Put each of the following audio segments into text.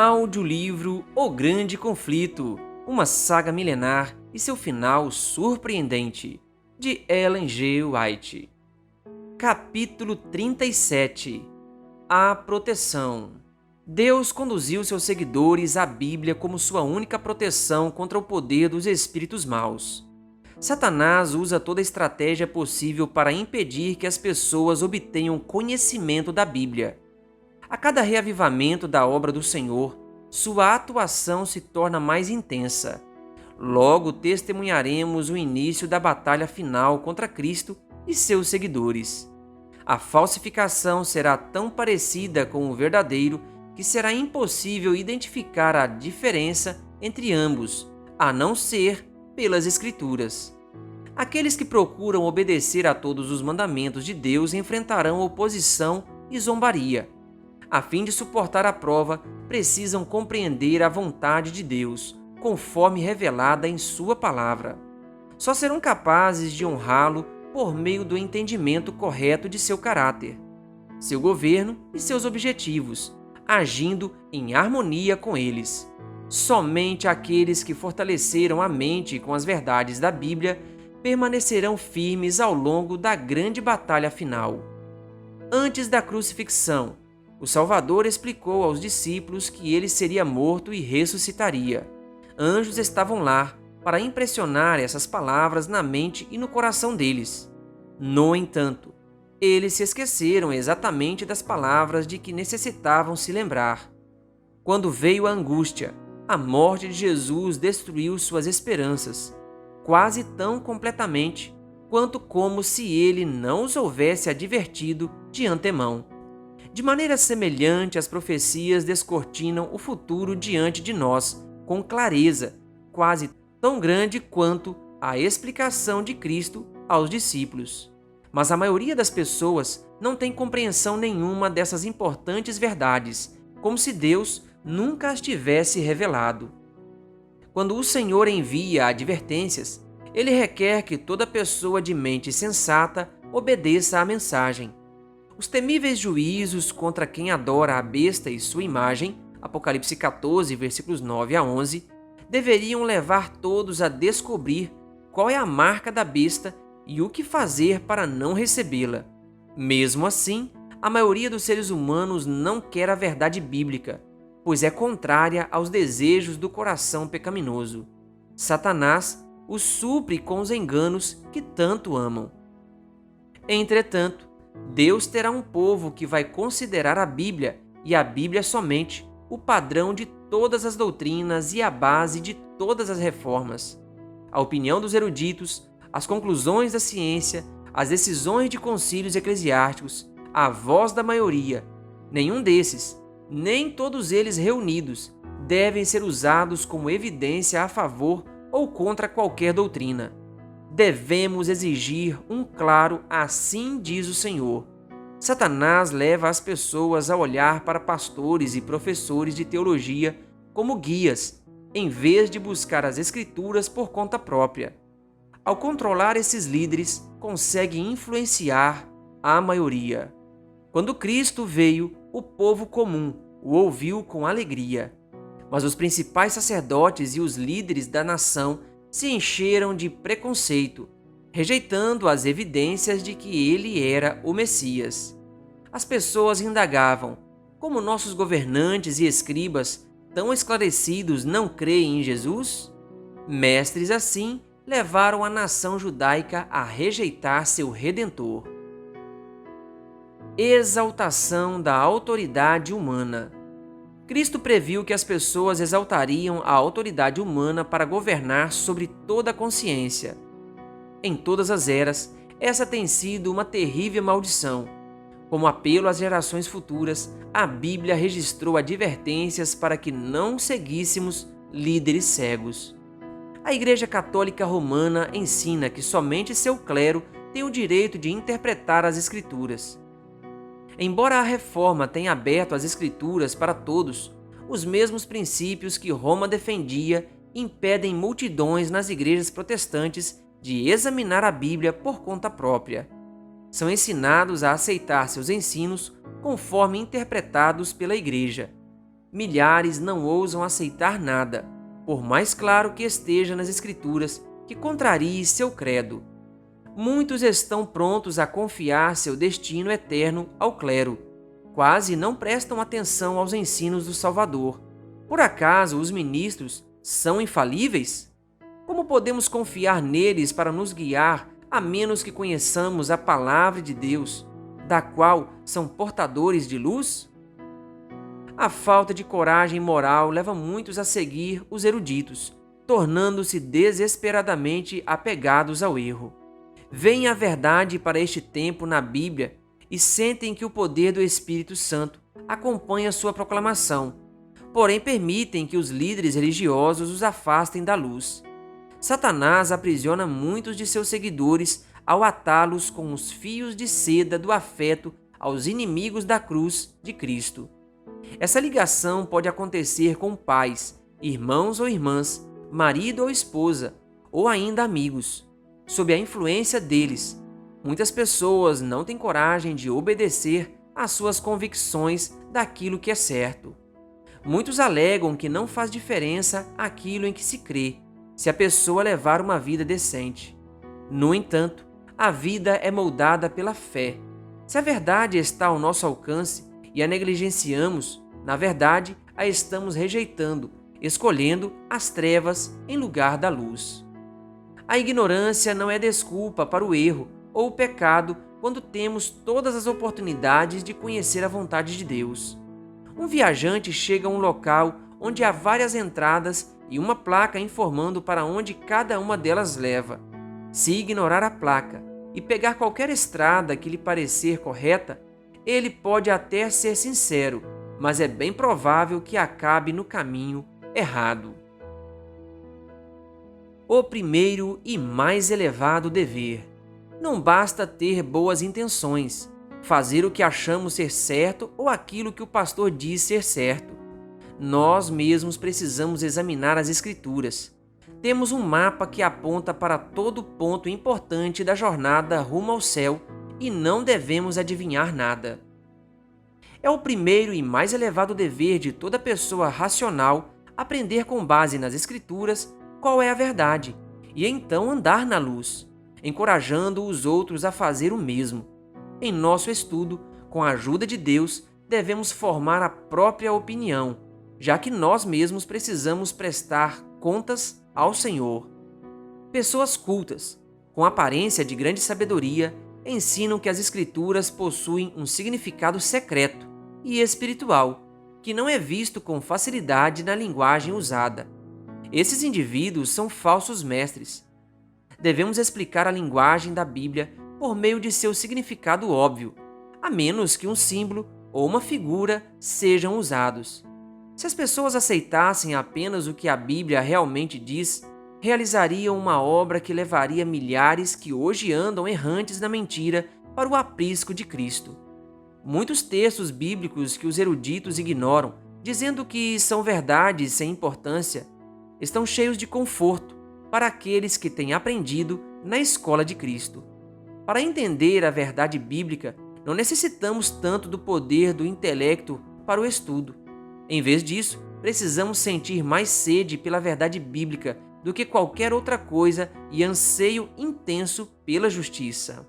Audiolivro O Grande Conflito, uma saga milenar e seu final surpreendente, de Ellen G. White. Capítulo 37. A Proteção. Deus conduziu seus seguidores à Bíblia como sua única proteção contra o poder dos espíritos maus. Satanás usa toda a estratégia possível para impedir que as pessoas obtenham conhecimento da Bíblia. A cada reavivamento da obra do Senhor, sua atuação se torna mais intensa. Logo testemunharemos o início da batalha final contra Cristo e seus seguidores. A falsificação será tão parecida com o verdadeiro que será impossível identificar a diferença entre ambos, a não ser pelas Escrituras. Aqueles que procuram obedecer a todos os mandamentos de Deus enfrentarão oposição e zombaria. A fim de suportar a prova, precisam compreender a vontade de Deus, conforme revelada em sua palavra. Só serão capazes de honrá-lo por meio do entendimento correto de seu caráter, seu governo e seus objetivos, agindo em harmonia com eles. Somente aqueles que fortaleceram a mente com as verdades da Bíblia permanecerão firmes ao longo da grande batalha final. Antes da crucifixão, o Salvador explicou aos discípulos que ele seria morto e ressuscitaria. Anjos estavam lá para impressionar essas palavras na mente e no coração deles. No entanto, eles se esqueceram exatamente das palavras de que necessitavam se lembrar. Quando veio a angústia, a morte de Jesus destruiu suas esperanças, quase tão completamente quanto como se ele não os houvesse advertido de antemão. De maneira semelhante, as profecias descortinam o futuro diante de nós com clareza, quase tão grande quanto a explicação de Cristo aos discípulos. Mas a maioria das pessoas não tem compreensão nenhuma dessas importantes verdades, como se Deus nunca as tivesse revelado. Quando o Senhor envia advertências, ele requer que toda pessoa de mente sensata obedeça à mensagem. Os temíveis juízos contra quem adora a besta e sua imagem, Apocalipse 14, versículos 9 a 11, deveriam levar todos a descobrir qual é a marca da besta e o que fazer para não recebê-la. Mesmo assim, a maioria dos seres humanos não quer a verdade bíblica, pois é contrária aos desejos do coração pecaminoso. Satanás os supre com os enganos que tanto amam. Entretanto, Deus terá um povo que vai considerar a Bíblia, e a Bíblia somente, o padrão de todas as doutrinas e a base de todas as reformas. A opinião dos eruditos, as conclusões da ciência, as decisões de concílios eclesiásticos, a voz da maioria, nenhum desses, nem todos eles reunidos, devem ser usados como evidência a favor ou contra qualquer doutrina. Devemos exigir um claro "assim diz o Senhor". Satanás leva as pessoas a olhar para pastores e professores de teologia como guias, em vez de buscar as Escrituras por conta própria. Ao controlar esses líderes, consegue influenciar a maioria. Quando Cristo veio, o povo comum o ouviu com alegria. Mas os principais sacerdotes e os líderes da nação se encheram de preconceito, rejeitando as evidências de que ele era o Messias. As pessoas indagavam: como nossos governantes e escribas, tão esclarecidos, não creem em Jesus? Mestres assim levaram a nação judaica a rejeitar seu Redentor. Exaltação da autoridade humana. Cristo previu que as pessoas exaltariam a autoridade humana para governar sobre toda a consciência. Em todas as eras, essa tem sido uma terrível maldição. Como apelo às gerações futuras, a Bíblia registrou advertências para que não seguíssemos líderes cegos. A Igreja Católica Romana ensina que somente seu clero tem o direito de interpretar as Escrituras. Embora a Reforma tenha aberto as Escrituras para todos, os mesmos princípios que Roma defendia impedem multidões nas igrejas protestantes de examinar a Bíblia por conta própria. São ensinados a aceitar seus ensinos conforme interpretados pela Igreja. milhares não ousam aceitar nada, por mais claro que esteja nas Escrituras, que contrarie seu credo. Muitos estão prontos a confiar seu destino eterno ao clero. Quase não prestam atenção aos ensinos do Salvador. Por acaso os ministros são infalíveis? Como podemos confiar neles para nos guiar, a menos que conheçamos a palavra de Deus, da qual são portadores de luz? A falta de coragem moral leva muitos a seguir os eruditos, tornando-se desesperadamente apegados ao erro. Veem a verdade para este tempo na Bíblia e sentem que o poder do Espírito Santo acompanha sua proclamação, porém permitem que os líderes religiosos os afastem da luz. Satanás aprisiona muitos de seus seguidores ao atá-los com os fios de seda do afeto aos inimigos da cruz de Cristo. Essa ligação pode acontecer com pais, irmãos ou irmãs, marido ou esposa, ou ainda amigos. Sob a influência deles, muitas pessoas não têm coragem de obedecer às suas convicções daquilo que é certo. Muitos alegam que não faz diferença aquilo em que se crê, se a pessoa levar uma vida decente. No entanto, a vida é moldada pela fé. Se a verdade está ao nosso alcance e a negligenciamos, na verdade, a estamos rejeitando, escolhendo as trevas em lugar da luz. A ignorância não é desculpa para o erro ou o pecado quando temos todas as oportunidades de conhecer a vontade de Deus. Um viajante chega a um local onde há várias entradas e uma placa informando para onde cada uma delas leva. Se ignorar a placa e pegar qualquer estrada que lhe parecer correta, ele pode até ser sincero, mas é bem provável que acabe no caminho errado. O primeiro e mais elevado dever. Não basta ter boas intenções, fazer o que achamos ser certo ou aquilo que o pastor diz ser certo. Nós mesmos precisamos examinar as Escrituras. Temos um mapa que aponta para todo ponto importante da jornada rumo ao céu e não devemos adivinhar nada. É o primeiro e mais elevado dever de toda pessoa racional aprender com base nas Escrituras qual é a verdade e então andar na luz, encorajando os outros a fazer o mesmo. Em nosso estudo, com a ajuda de Deus, devemos formar a própria opinião, já que nós mesmos precisamos prestar contas ao Senhor. Pessoas cultas, com aparência de grande sabedoria, ensinam que as Escrituras possuem um significado secreto e espiritual, que não é visto com facilidade na linguagem usada. Esses indivíduos são falsos mestres. Devemos explicar a linguagem da Bíblia por meio de seu significado óbvio, a menos que um símbolo ou uma figura sejam usados. Se as pessoas aceitassem apenas o que a Bíblia realmente diz, realizariam uma obra que levaria milhares que hoje andam errantes na mentira para o aprisco de Cristo. Muitos textos bíblicos que os eruditos ignoram, dizendo que são verdades sem importância, estão cheios de conforto para aqueles que têm aprendido na escola de Cristo. Para entender a verdade bíblica, não necessitamos tanto do poder do intelecto para o estudo. Em vez disso, precisamos sentir mais sede pela verdade bíblica do que qualquer outra coisa e anseio intenso pela justiça.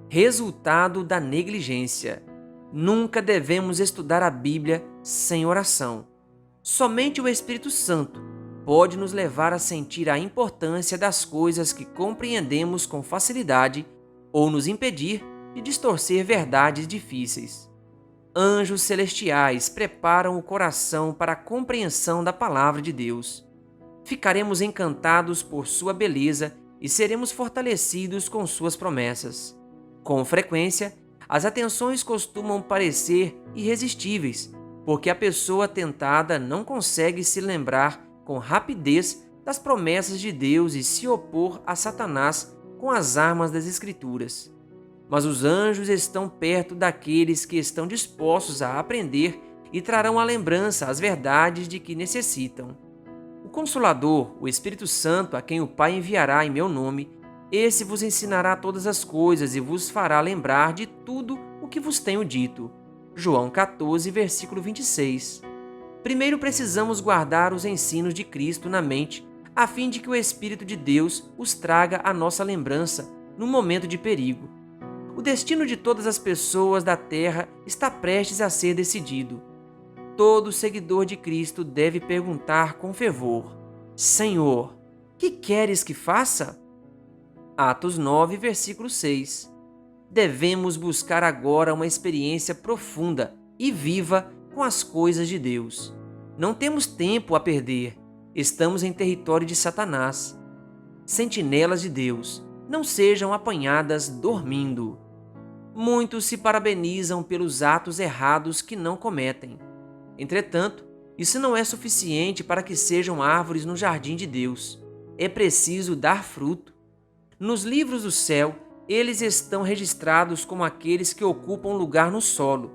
Resultado da negligência. Nunca devemos estudar a Bíblia sem oração. Somente o Espírito Santo pode nos levar a sentir a importância das coisas que compreendemos com facilidade ou nos impedir de distorcer verdades difíceis. Anjos celestiais preparam o coração para a compreensão da palavra de Deus. Ficaremos encantados por sua beleza e seremos fortalecidos com suas promessas. Com frequência, as atenções costumam parecer irresistíveis, porque a pessoa tentada não consegue se lembrar com rapidez das promessas de Deus e se opor a Satanás com as armas das Escrituras. Mas os anjos estão perto daqueles que estão dispostos a aprender e trarão à lembrança as verdades de que necessitam. O Consolador, o Espírito Santo, a quem o Pai enviará em meu nome, esse vos ensinará todas as coisas e vos fará lembrar de tudo o que vos tenho dito. João 14, versículo 26. Primeiro precisamos guardar os ensinos de Cristo na mente, a fim de que o Espírito de Deus os traga à nossa lembrança no momento de perigo. O destino de todas as pessoas da terra está prestes a ser decidido. Todo seguidor de Cristo deve perguntar com fervor: Senhor, que queres que faça? Atos 9, versículo 6. Devemos buscar agora uma experiência profunda e viva com as coisas de Deus. Não temos tempo a perder. Estamos em território de Satanás. Sentinelas de Deus, não sejam apanhadas dormindo. Muitos se parabenizam pelos atos errados que não cometem. Entretanto, isso não é suficiente para que sejam árvores no jardim de Deus. É preciso dar fruto. Nos livros do céu, eles estão registrados como aqueles que ocupam lugar no solo.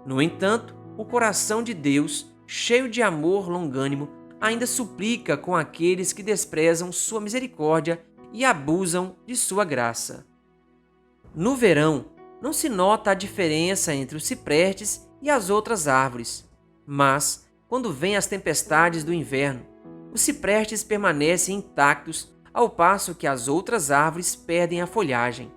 No entanto, o coração de Deus, cheio de amor longânimo, ainda suplica com aqueles que desprezam sua misericórdia e abusam de sua graça. No verão, não se nota a diferença entre os ciprestes e as outras árvores, mas, quando vêm as tempestades do inverno, os ciprestes permanecem intactos, ao passo que as outras árvores perdem a folhagem.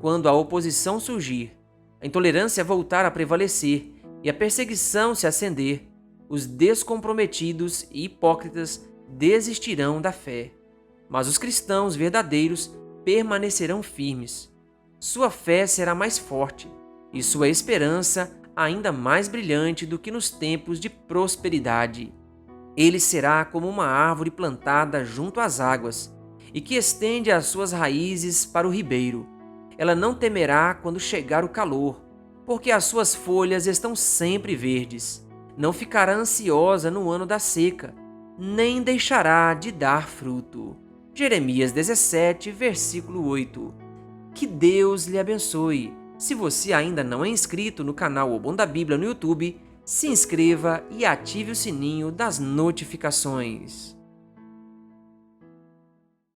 Quando a oposição surgir, a intolerância voltar a prevalecer e a perseguição se acender, os descomprometidos e hipócritas desistirão da fé. Mas os cristãos verdadeiros permanecerão firmes. Sua fé será mais forte e sua esperança ainda mais brilhante do que nos tempos de prosperidade. Ele será como uma árvore plantada junto às águas e que estende as suas raízes para o ribeiro. Ela não temerá quando chegar o calor, porque as suas folhas estão sempre verdes. Não ficará ansiosa no ano da seca, nem deixará de dar fruto. Jeremias 17, versículo 8. Que Deus lhe abençoe. Se você ainda não é inscrito no canal O Bom da Bíblia no YouTube, se inscreva e ative o sininho das notificações.